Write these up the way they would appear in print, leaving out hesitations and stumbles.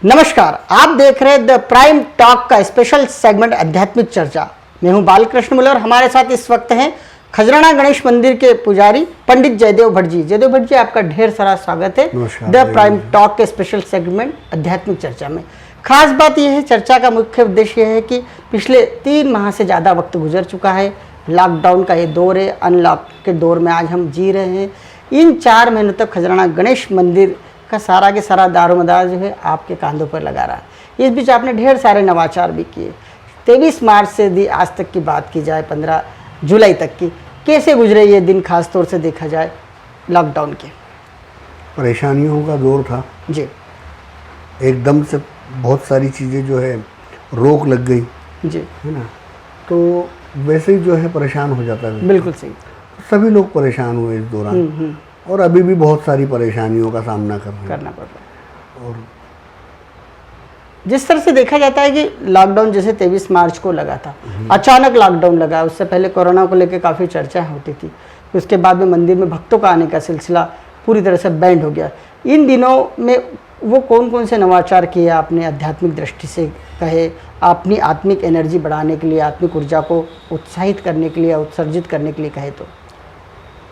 नमस्कार, आप देख रहे हैं द प्राइम टॉक का स्पेशल सेगमेंट आध्यात्मिक चर्चा। मैं हूं बालकृष्ण मुल्ला और हमारे साथ इस वक्त हैं खजराना गणेश मंदिर के पुजारी पंडित जयदेव भट्ट जी। जयदेव भट्ट जी, आपका ढेर सारा स्वागत है द प्राइम टॉक के स्पेशल सेगमेंट आध्यात्मिक चर्चा में। खास बात यह है, चर्चा का मुख्य उद्देश्य यह है कि पिछले 3 माह से ज़्यादा वक्त गुजर चुका है, लॉकडाउन का ये दौर है, अनलॉक के दौर में आज हम जी रहे हैं। इन 4 महीनों तक खजराना गणेश मंदिर का सारा के सारा दारोमदार जो है आपके कांधों पर लगा रहा है। इस बीच आपने ढेर सारे नवाचार भी किए। 23 मार्च से दी आज तक की बात की जाए 15 जुलाई तक की, कैसे गुजरे ये दिन, खास तौर से देखा जाए लॉकडाउन के? परेशानियों का दौर था जी, एकदम से बहुत सारी चीज़ें जो है रोक लग गई जी, है ना, तो वैसे ही जो है परेशान हो जाता है। बिल्कुल सही। सभी लोग परेशान हुए इस दौरान और अभी भी बहुत सारी परेशानियों का सामना करना पड़ रहा है। और जिस तरह से देखा जाता है कि लॉकडाउन जैसे 23 मार्च को लगा था, अचानक लॉकडाउन लगा। उससे पहले कोरोना को लेकर काफ़ी चर्चा होती थी। उसके बाद में मंदिर में भक्तों का आने का सिलसिला पूरी तरह से बैंड हो गया। इन दिनों में वो कौन कौन से नवाचार किए आपने आध्यात्मिक दृष्टि से कहे, अपनी आत्मिक एनर्जी बढ़ाने के लिए, आत्मिक ऊर्जा को उत्साहित करने के लिए, उत्सर्जित करने के लिए कहे तो?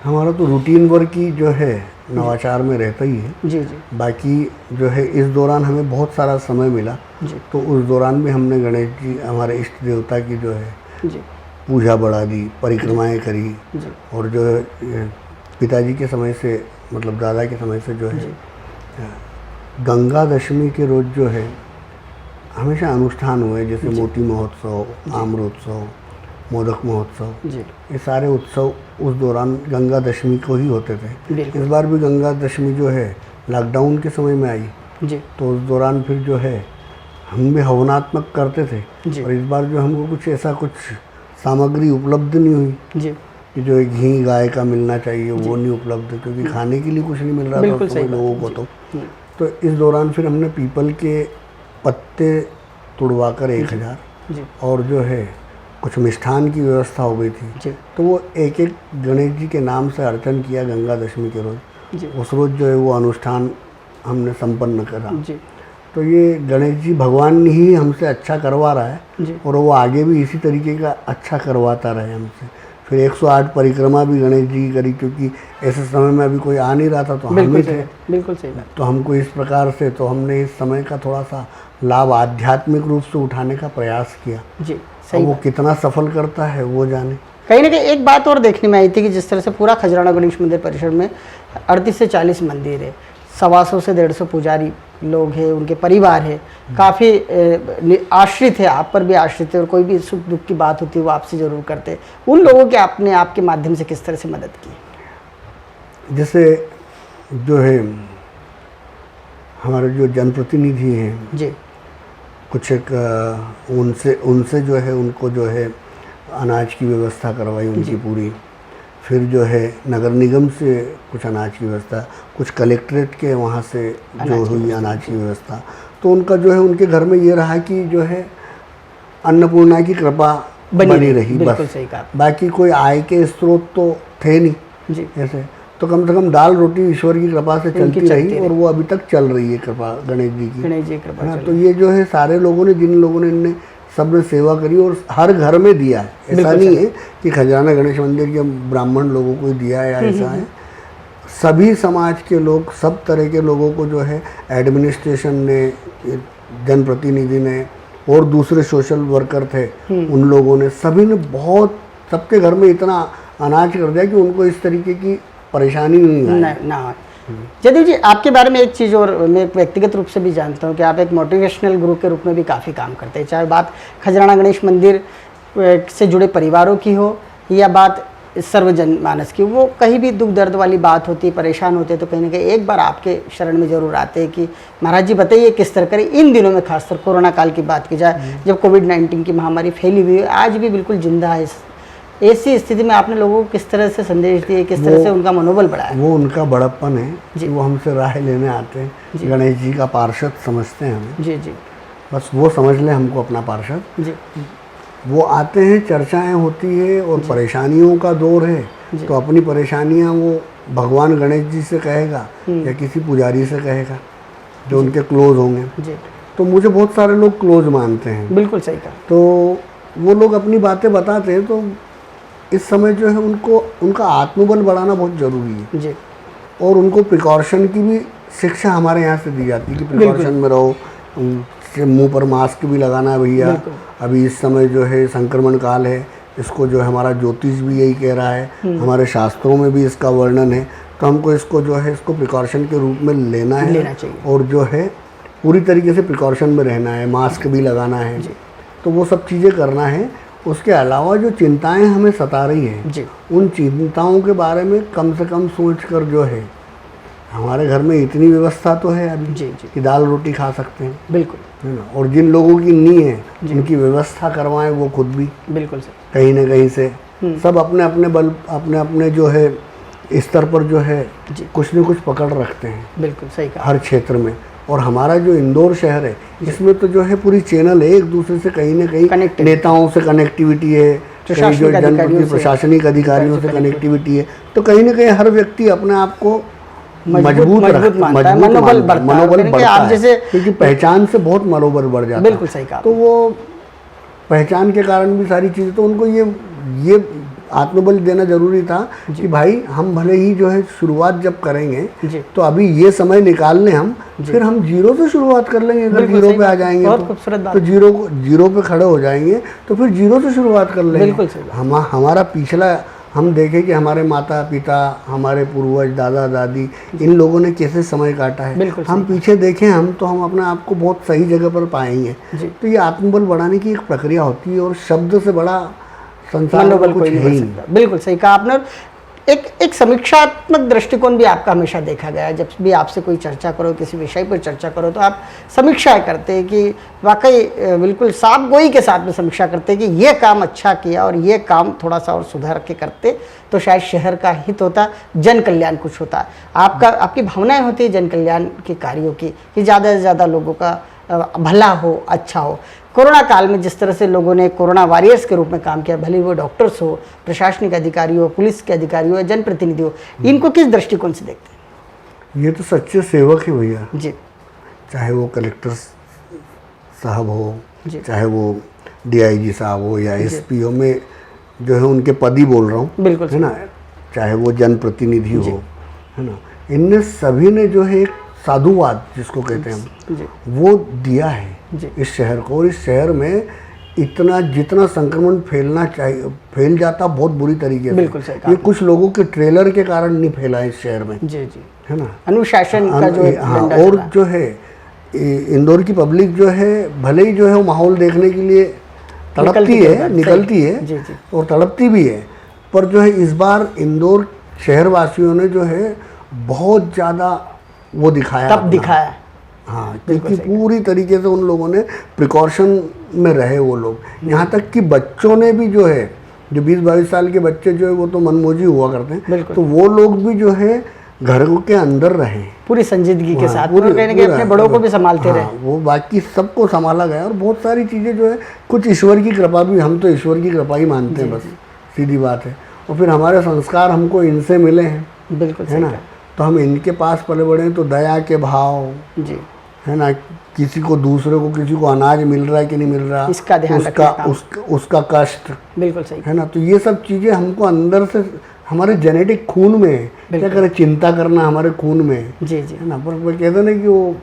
हमारा तो रूटीन वर्क ही जो है नवाचार में रहता ही है। जी जी। बाकी जो है इस दौरान हमें बहुत सारा समय मिला जी। तो उस दौरान भी हमने गणेश जी, हमारे इष्ट देवता की जो है जी पूजा बढ़ा दी, परिक्रमाएं करी। जी। और जो है पिताजी के समय से, मतलब दादा के समय से जो है गंगा दशमी के रोज़ जो है हमेशा अनुष्ठान हुए, जैसे मोती महोत्सव, आम्रोत्सव, मोदक महोत्सव। जी। ये सारे उत्सव उस दौरान गंगा दशमी को ही होते थे। बिल्कुल। इस बार भी गंगा दशमी जो है लॉकडाउन के समय में आई, जी। तो उस दौरान फिर जो है हम भी हवनात्मक करते थे। जी। और इस बार जो हमको कुछ ऐसा कुछ सामग्री उपलब्ध नहीं हुई जी। कि जो एक घी गाय का मिलना चाहिए वो नहीं उपलब्ध, क्योंकि खाने के लिए कुछ नहीं मिल रहा था उस समय लोगों को। तो इस दौरान फिर हमने पीपल के पत्ते तुड़वा कर 1000 और जो है कुछ मिष्ठान की व्यवस्था हो गई थी। तो वो एक एक गणेश जी के नाम से अर्चन किया गंगा दशमी के रोज़। उस रोज़ जो है वो अनुष्ठान हमने संपन्न करा। तो ये गणेश जी भगवान ही हमसे अच्छा करवा रहा है और वो आगे भी इसी तरीके का अच्छा करवाता रहे हमसे। फिर 108 परिक्रमा भी गणेश जी की करी, क्योंकि ऐसे समय में अभी कोई आ नहीं रहा था तो हम ही थे। बिल्कुल सही बात। तो हमको इस प्रकार से, तो हमने इस समय का थोड़ा सा लाभ आध्यात्मिक रूप से उठाने का प्रयास किया। जी, सही। वो कितना सफल करता है वो जाने। कहीं ना कहीं एक बात और देखने में आई थी कि जिस तरह से पूरा खजराना गणेश मंदिर परिसर में 38 से 40 मंदिर है, 125 से 150 पुजारी लोग हैं, उनके परिवार है, काफ़ी आश्रित है, आप पर भी आश्रित है, और कोई भी सुख दुख की बात होती है वो आपसे ज़रूर करते हैं। उन लोगों के आपने आपके माध्यम से किस तरह से मदद की? जैसे जो है हमारे जो जनप्रतिनिधि हैं जी, कुछ एक उनसे जो है उनको जो है अनाज की व्यवस्था करवाई उनकी पूरी। फिर जो है नगर निगम से कुछ अनाज की व्यवस्था, कुछ कलेक्ट्रेट के वहाँ से जो हुई अनाज की व्यवस्था। तो उनका जो है उनके घर में ये रहा कि जो है अन्नपूर्णा की कृपा बनी रही बस। सही कहा। बाकी कोई आय के स्रोत तो थे नहीं जी। ऐसे, तो कम से कम दाल रोटी ईश्वर की कृपा से चलती रही और वो अभी तक चल रही है कृपा गणेश जी की कृपा। तो ये जो है सारे लोगों ने, जिन लोगों ने इनने सबने सेवा करी और हर घर में दिया है। ऐसा नहीं है कि खजराना गणेश मंदिर के ब्राह्मण लोगों को दिया है या ऐसा है। सभी समाज के लोग, सब तरह के लोगों को जो है एडमिनिस्ट्रेशन ने, जनप्रतिनिधि ने और दूसरे सोशल वर्कर थे उन लोगों ने, सभी ने बहुत, सबके घर में इतना अनाज कर दिया कि उनको इस तरीके की परेशानी नहीं ना। जयदेव जी, आपके बारे में एक चीज़ और मैं व्यक्तिगत रूप से भी जानता हूँ कि आप एक मोटिवेशनल गुरु के रूप में भी काफ़ी काम करते हैं। चाहे बात खजराना गणेश मंदिर से जुड़े परिवारों की हो या बात सर्वजन मानस की, वो कहीं भी दुख दर्द वाली बात होती है, परेशान होते हैं, तो कहीं ना कहीं एक बार आपके शरण में ज़रूर आते हैं कि महाराज जी बताइए किस तरह करें। इन दिनों में खासकर कोरोना काल की बात की जाए, जब कोविड-19 की महामारी फैली हुई है, आज भी बिल्कुल जिंदा है, ऐसी स्थिति में आपने लोगों को किस तरह से संदेश दिए, किस तरह से उनका मनोबल बढ़ाया? वो उनका बड़प्पन है, वो हमसे राय लेने आते हैं, गणेश जी का पार्षद समझते हैं हमें। जी जी। बस वो समझ लें हमको अपना पार्षद। जी। वो आते हैं, चर्चाएं होती है और परेशानियों का दौर है, तो अपनी परेशानियां वो भगवान गणेश जी से कहेगा या किसी पुजारी से कहेगा जो उनके क्लोज होंगे। तो मुझे बहुत सारे लोग क्लोज मानते हैं। बिल्कुल सही कहा। तो वो लोग अपनी बातें बताते हैं, तो इस समय जो है उनको उनका आत्मबल बढ़ाना बहुत ज़रूरी है जी। और उनको प्रिकॉशन की भी शिक्षा हमारे यहाँ से दी जाती है कि प्रिकॉशन में रहो, मुंह पर मास्क भी लगाना है भैया। अभी इस समय जो है संक्रमण काल है, इसको जो है हमारा ज्योतिष भी यही कह रहा है, हमारे शास्त्रों में भी इसका वर्णन है, तो हमको इसको जो है इसको प्रिकॉशन के रूप में लेना है और जो है पूरी तरीके से प्रिकॉशन में रहना है, मास्क भी लगाना है, तो वो सब चीज़ें करना है। उसके अलावा जो चिंताएं हमें सता रही हैं, उन चिंताओं के बारे में कम से कम सोच कर जो है, हमारे घर में इतनी व्यवस्था तो है अभी कि दाल रोटी खा सकते हैं, बिल्कुल, है ना। और जिन लोगों की नहीं है उनकी व्यवस्था करवाएं वो खुद भी, बिल्कुल कहीं ना कहीं से सब अपने अपने बल अपने अपने जो है स्तर पर जो है कुछ न कुछ पकड़ रखते हैं, बिल्कुल सही कहा, हर क्षेत्र में। और हमारा जो इंदौर शहर है इसमें तो जो है पूरी चैनल है, एक दूसरे से कहीं ना कहीं नेताओं से कनेक्टिविटी है, कहीं जो जनप्रतिनिधि प्रशासनिक अधिकारियों से कनेक्टिविटी है, तो कहीं ना कहीं हर व्यक्ति अपने आप को मजबूत मानता है, मनोबल बढ़ता है, क्योंकि पहचान से बहुत मनोबल बढ़ जाता है। बिल्कुल सही कहा। तो वो पहचान के कारण भी सारी चीज़ें, तो उनको ये आत्मबल देना जरूरी था कि भाई हम भले ही जो है शुरुआत जब करेंगे तो अभी ये समय निकाल लें हम, फिर हम जीरो से शुरुआत कर लेंगे। अगर जीरो पे आ जाएंगे तो जीरो पे खड़े हो जाएंगे, तो फिर जीरो से शुरुआत कर लेंगे। हमारा पिछला हम देखें कि हमारे माता पिता, हमारे पूर्वज, दादा दादी, इन लोगों ने कैसे समय काटा है, हम पीछे देखें तो हम अपने आप को बहुत सही जगह पर पाएंगे। तो ये आत्मबल बढ़ाने की एक प्रक्रिया होती है और शब्द से बड़ा संसार में कुछ है ही नहीं। बिल्कुल सही कहा आपने। एक समीक्षात्मक दृष्टिकोण भी आपका हमेशा देखा गया है। जब भी आपसे कोई चर्चा करो, किसी विषय पर चर्चा करो, तो आप समीक्षा करते हैं कि वाकई बिल्कुल साफ गोई के साथ में समीक्षा करते हैं कि ये काम अच्छा किया और ये काम थोड़ा सा और सुधार के करते तो शायद शहर का हित होता, जन कल्याण कुछ होता। आपकी भावनाएं होती है जन कल्याण के कार्यों की कि ज़्यादा से ज़्यादा लोगों का भला हो, अच्छा हो। कोरोना काल में जिस तरह से लोगों ने कोरोना वॉरियर्स के रूप में काम किया, भले वो डॉक्टर्स हो, प्रशासनिक अधिकारी हो, पुलिस के अधिकारी हो, जनप्रतिनिधि हो, इनको किस दृष्टिकोण से देखते हैं? ये तो सच्चे सेवक है भैया जी, चाहे वो कलेक्टर साहब हो, चाहे वो DIG साहब हो या SPO में जो है उनके पद ही बोल रहा हूँ, बिल्कुल है ना, चाहे वो जनप्रतिनिधि हो, है ना, इनने सभी ने जो है एक साधुवाद जिसको कहते हैं हम, वो दिया है इस शहर को। और इस शहर में इतना जितना संक्रमण फैलना चाहिए फैल जाता बहुत बुरी तरीके से। बिल्कुल सही। ये कुछ लोगों के ट्रेलर के कारण नहीं फैला इस शहर में, है ना, अनुशासन का जो और जो है इंदौर की पब्लिक जो है भले ही जो है वो माहौल देखने के लिए तड़पती है, निकलती है और तड़पती भी है, पर जो है इस बार इंदौर शहर वासियों ने जो है बहुत ज़्यादा वो दिखाया। हाँ, क्योंकि पूरी तरीके से उन लोगों ने प्रिकॉशन में रहे वो लोग, यहाँ तक कि बच्चों ने भी जो है, जो 20-22 साल के बच्चे जो है वो तो मनमोजी हुआ करते हैं, तो वो लोग भी जो है घरों के अंदर रहे पूरी संजीदगी के साथ, अपने बड़ों को भी संभालते रहे, वो बाकी सबको संभाला गया। और बहुत सारी चीज़ें जो है कुछ ईश्वर की कृपा भी, हम तो ईश्वर की कृपा ही मानते हैं, बस सीधी बात है। और फिर हमारे संस्कार हमको इनसे मिले हैं, बिल्कुल है ना, तो हम इनके पास पले बड़े हैं, तो दया के भाव जी, है ना, किसी को दूसरे को किसी को अनाज मिल रहा है कि नहीं मिल रहा, इसका ध्यान उसका कष्ट, बिल्कुल सही है ना। तो ये सब चीज़ें हमको अंदर से हमारे जेनेटिक खून में है, क्या करें, चिंता करना हमारे खून में है ना। पर कहते ना कि वो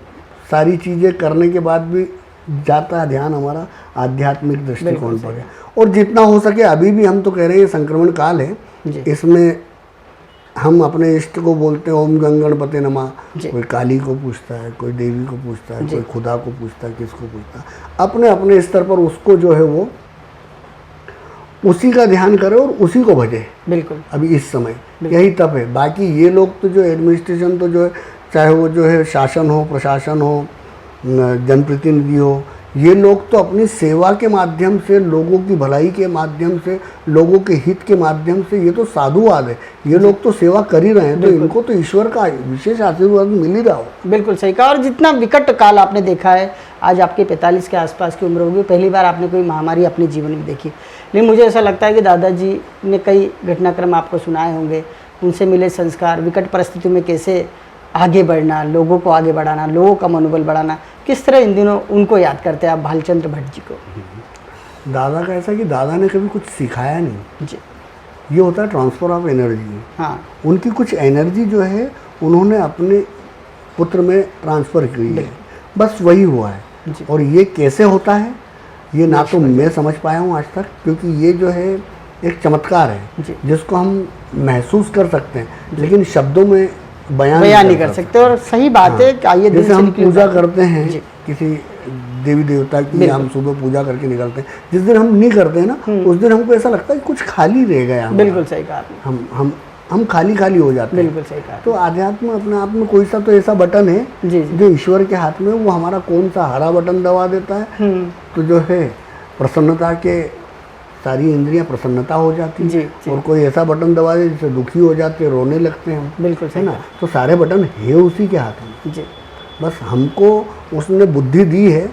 सारी चीज़ें करने के बाद भी जाता है ध्यान हमारा आध्यात्मिक दृष्टिकोण पर है। और जितना हो सके, अभी भी हम तो कह रहे हैं संक्रमण काल है, इसमें हम अपने इष्ट को बोलते हैं ओम गणपति नमः, कोई काली को पूछता है, कोई देवी को पूछता है, कोई खुदा को पूछता है, किसको पूछता है, अपने अपने स्तर पर उसको जो है वो उसी का ध्यान करे और उसी को भजे। बिल्कुल, अभी इस समय यही तब है। बाकी ये लोग तो जो एडमिनिस्ट्रेशन तो जो है, चाहे वो जो है शासन हो, प्रशासन हो, जनप्रतिनिधि हो, ये लोग तो अपनी सेवा के माध्यम से, लोगों की भलाई के माध्यम से, लोगों के हित के माध्यम से, ये तो साधुवाद है, ये लोग तो सेवा कर ही रहे हैं, तो इनको तो ईश्वर का विशेष आशीर्वाद मिल ही रहा हो। बिल्कुल सही कहा। और जितना विकट काल आपने देखा है, आज आपके 45 के आसपास की उम्र होगी, पहली बार आपने कोई महामारी अपने जीवन में देखी, लेकिन मुझे ऐसा लगता है कि दादाजी ने कई घटनाक्रम आपको सुनाए होंगे, उनसे मिले संस्कार, विकट परिस्थितियों में कैसे आगे बढ़ना, लोगों को आगे बढ़ाना, लोगों का मनोबल बढ़ाना, किस किस तरह इन दिनों उनको याद करते हैं आप, भालचंद्र भट्ट जी को? दादा का ऐसा कि दादा ने कभी कुछ सिखाया नहीं, जी। ये होता है ट्रांसफर ऑफ एनर्जी। हाँ उनकी कुछ एनर्जी जो है उन्होंने अपने पुत्र में ट्रांसफ़र की है, बस वही हुआ है। जी। और ये कैसे होता है ये ना तो मैं समझ पाया हूँ आज तक, क्योंकि ये जो है एक चमत्कार है जी। जिसको हम महसूस कर सकते हैं लेकिन शब्दों में बयान नहीं कर सकते। और सही बात है कि आइए दिल जैसे से हम निकली पूजा बात। करते हैं जी। किसी देवी देवता की, हम सुबह पूजा करके निकलते हैं, जिस दिन हम नहीं करते हैं ना उस दिन हमको ऐसा लगता है कि कुछ खाली रह गया हमारा। बिल्कुल सही कहा आपने। हम खाली खाली हो जाते हैं। बिल्कुल सही कहा। तो आध्यात्म अपने आप में कोई सा तो ऐसा बटन है जी जी। जो ईश्वर के हाथ में, वो हमारा कौन सा हरा बटन दबा देता है तो जो है प्रसन्नता के सारी इंद्रियां प्रसन्नता हो जाती जी, है। जी। और कोई ऐसा बटन दबा दे जिससे दुखी हो जाते हैं, रोने लगते हैं हम, बिल्कुल है सही ना। तो सारे बटन है उसी के हाथ में। जी। बस हमको उसने बुद्धि दी है,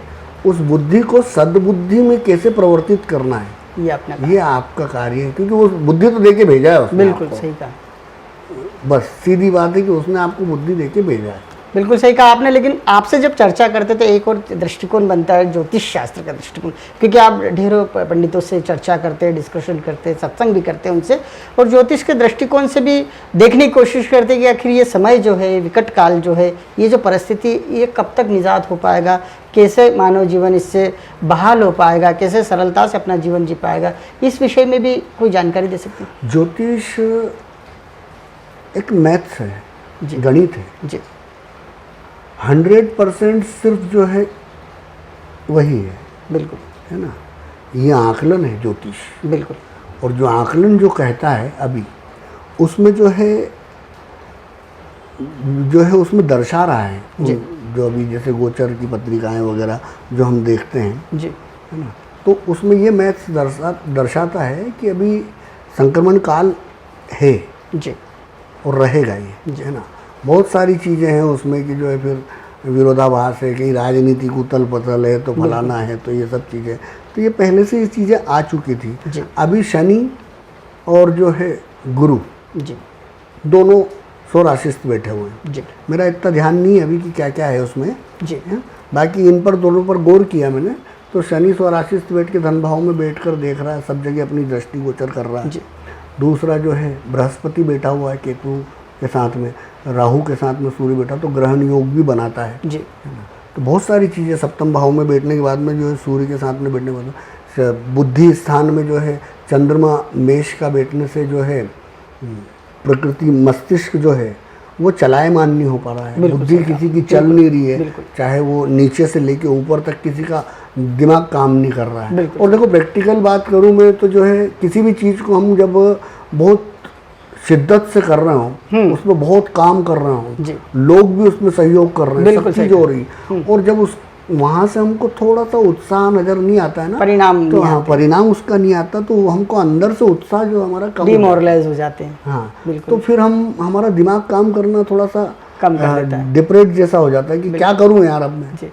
उस बुद्धि को सद्बुद्धि में कैसे प्रवर्तित करना है ये आपने कहा। ये आपका कार्य है, क्योंकि वो बुद्धि तो देके भेजा है उसने बिल्कुल आपको। सही कहा। बस सीधी बात है कि उसने आपको बुद्धि देके भेजा है। बिल्कुल सही कहा आपने। लेकिन आपसे जब चर्चा करते तो एक और दृष्टिकोण बनता है, ज्योतिष शास्त्र का दृष्टिकोण, क्योंकि आप ढेरों पंडितों से चर्चा करते हैं, डिस्कशन करते हैं, सत्संग भी करते हैं उनसे, और ज्योतिष के दृष्टिकोण से भी देखने की कोशिश करते हैं कि आखिर ये समय जो है, विकट काल जो है, ये जो परिस्थिति, ये कब तक निजात हो पाएगा, कैसे मानव जीवन इससे बहाल हो पाएगा, कैसे सरलता से अपना जीवन जी पाएगा, इस विषय में भी कोई जानकारी दे सकते हैं? ज्योतिष एक मैथ्स है, जी। गणित है। जी 100% सिर्फ जो है वही है, बिल्कुल। है ना। ये आकलन है ज्योतिष। बिल्कुल। और जो आकलन जो कहता है अभी उसमें जो है उसमें दर्शा रहा है जी। जो अभी जैसे गोचर की पत्रिकाएं वगैरह जो हम देखते हैं, जी। है ना, तो उसमें ये मैथ्स दर्शाता है कि अभी संक्रमण काल है जी। और रहेगा ये, है ना। बहुत सारी चीज़ें हैं उसमें कि जो है फिर विरोधाभास है, कहीं राजनीतिक उथल पुथल है तो फलाना है, तो ये सब चीज़ें, तो ये पहले से ये चीज़ें आ चुकी थी। जी। अभी शनि और जो है गुरु जी। दोनों स्वराशिस्थ बैठे हुए हैं। जी। मेरा इतना ध्यान नहीं है अभी कि क्या क्या है उसमें, जी। है? बाकी इन पर दोनों पर गौर किया मैंने, तो शनि स्वराशिस्थ बैठ के धन भाव में बैठ कर देख रहा है, सब जगह अपनी दृष्टि गोचर कर रहा है। जी। दूसरा जो है बृहस्पति बैठा हुआ है केतु के साथ में, राहु के साथ में सूर्य बैठा, तो ग्रहण योग भी बनाता है। जी। तो बहुत सारी चीज़ें सप्तम भाव में बैठने के बाद में जो है सूर्य के साथ में बैठने के बाद बुद्धि स्थान में जो है चंद्रमा मेष का बैठने से जो है प्रकृति मस्तिष्क जो है वो चलायमान नहीं हो पा रहा है, बुद्धि किसी की चल नहीं रही है, चाहे वो नीचे से लेके ऊपर तक किसी का दिमाग काम नहीं कर रहा है। और देखो प्रैक्टिकल बात करूँ मैं तो जो है किसी भी चीज़ को हम जब बहुत शिद्दत से कर रहे हो, उसमें बहुत काम कर रहे हो, लोग भी उसमें सहयोग कर रहे हैं, सब चीज़ हो रही, और जब उस वहाँ से हमको थोड़ा सा उत्साह नज़र नहीं आता है ना, परिणाम तो हाँ परिणाम उसका नहीं आता, तो हमको अंदर से उत्साह जो हमारा कम डिमोरलाइज हो जाते हैं। हाँ, तो फिर हमारा दिमाग काम करना थोड़ा सा कम कर देता है, डिप्रेस जैसा हो जाता है कि क्या करूँ यार अब मैं,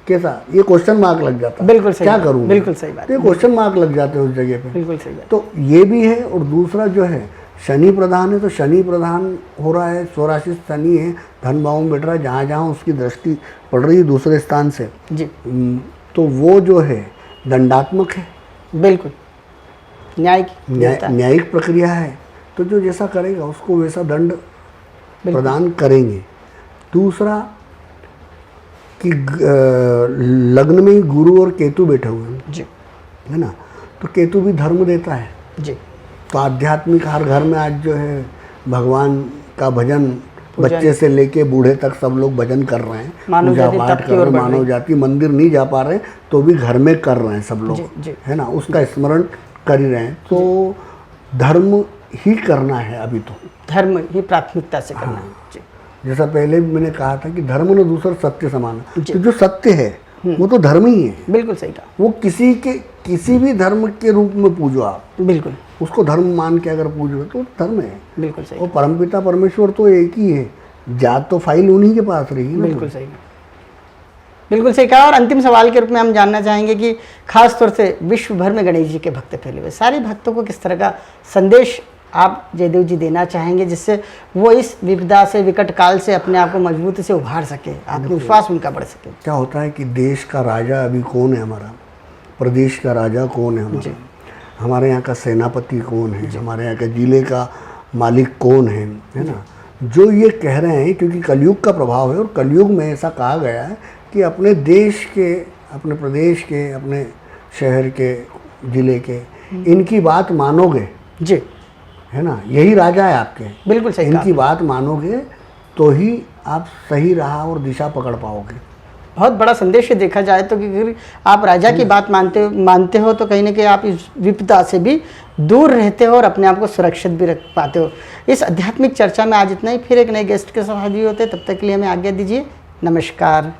कैसा, ये क्वेश्चन मार्क लग जाता है। बिल्कुल सही, क्या करूँ, बिल्कुल सही बात, ये क्वेश्चन मार्क लग जाते हैं उस जगह पे। बिल्कुल सही बात। तो ये भी है, और दूसरा जो है शनि प्रधान है, तो शनि प्रधान हो रहा है, स्वराशि शनि है, धन भाव में बैठ रहा है, जहाँ जहाँ उसकी दृष्टि पड़ रही है दूसरे स्थान से जी, तो वो जो है दंडात्मक है, बिल्कुल न्यायिक प्रक्रिया है, तो जो जैसा करेगा उसको वैसा दंड प्रदान करेंगे। दूसरा कि लग्न में ही गुरु और केतु बैठे हुए हैं जी, है ना, तो केतु भी धर्म देता है जी, तो आध्यात्मिक हर घर में आज जो है भगवान का भजन, बच्चे से लेके बूढ़े तक सब लोग भजन कर रहे हैं, पूजा पाठ कर रहे हैं, मानव जाति मंदिर नहीं जा पा रहे तो भी घर में कर रहे हैं सब लोग, है ना, उसका स्मरण कर ही रहे हैं। तो धर्म ही करना है, अभी तो धर्म ही प्राथमिकता से करना है जी। जैसा पहले भी मैंने कहा था कि धर्म न दूसरा सत्य समान, तो जो सत्य है वो तो धर्म ही है। बिल्कुल सही कहा। वो किसी भी धर्म के रूप में पूजो आप, बिल्कुल उसको धर्म मान के अगर पूजो तो धर्म है। बिल्कुल सही। और परमपिता परमेश्वर तो एक ही है, जात तो फाइल उन्हीं के पास रही ना। बिल्कुल सही, बिल्कुल सही कहा। और अंतिम सवाल के रूप में हम जानना चाहेंगे कि खास तौर से विश्व भर में गणेश जी के भक्त फैले हुए, सारे भक्तों को किस तरह का संदेश आप जयदेव जी देना चाहेंगे जिससे वो इस विपदा से, विकट काल से अपने आप को मजबूती से उभार सके, आत्मविश्वास उनका बढ़ सके? क्या होता है कि देश का राजा अभी कौन है हमारा, प्रदेश का राजा कौन है हमारा, हमारे यहाँ का सेनापति कौन है, हमारे यहाँ के जिले का मालिक कौन है ना, जो ये कह रहे हैं, क्योंकि कलयुग का प्रभाव है और कलयुग में ऐसा कहा गया है कि अपने देश के, अपने प्रदेश के, अपने शहर के, जिले के, इनकी बात मानोगे जी, है ना, यही राजा है आपके, बिल्कुल सही कहा। इनकी बात मानोगे तो ही आप सही राह और दिशा पकड़ पाओगे। बहुत बड़ा संदेश है देखा जाए तो, कि अगर आप राजा की बात मानते हो तो कहीं ना कहीं आप इस विपदा से भी दूर रहते हो और अपने आप को सुरक्षित भी रख पाते हो। इस आध्यात्मिक चर्चा में आज इतना ही, फिर एक नए गेस्ट के साथ हाजिर होते हैं, तब तक के लिए हमें आज्ञा दीजिए। नमस्कार।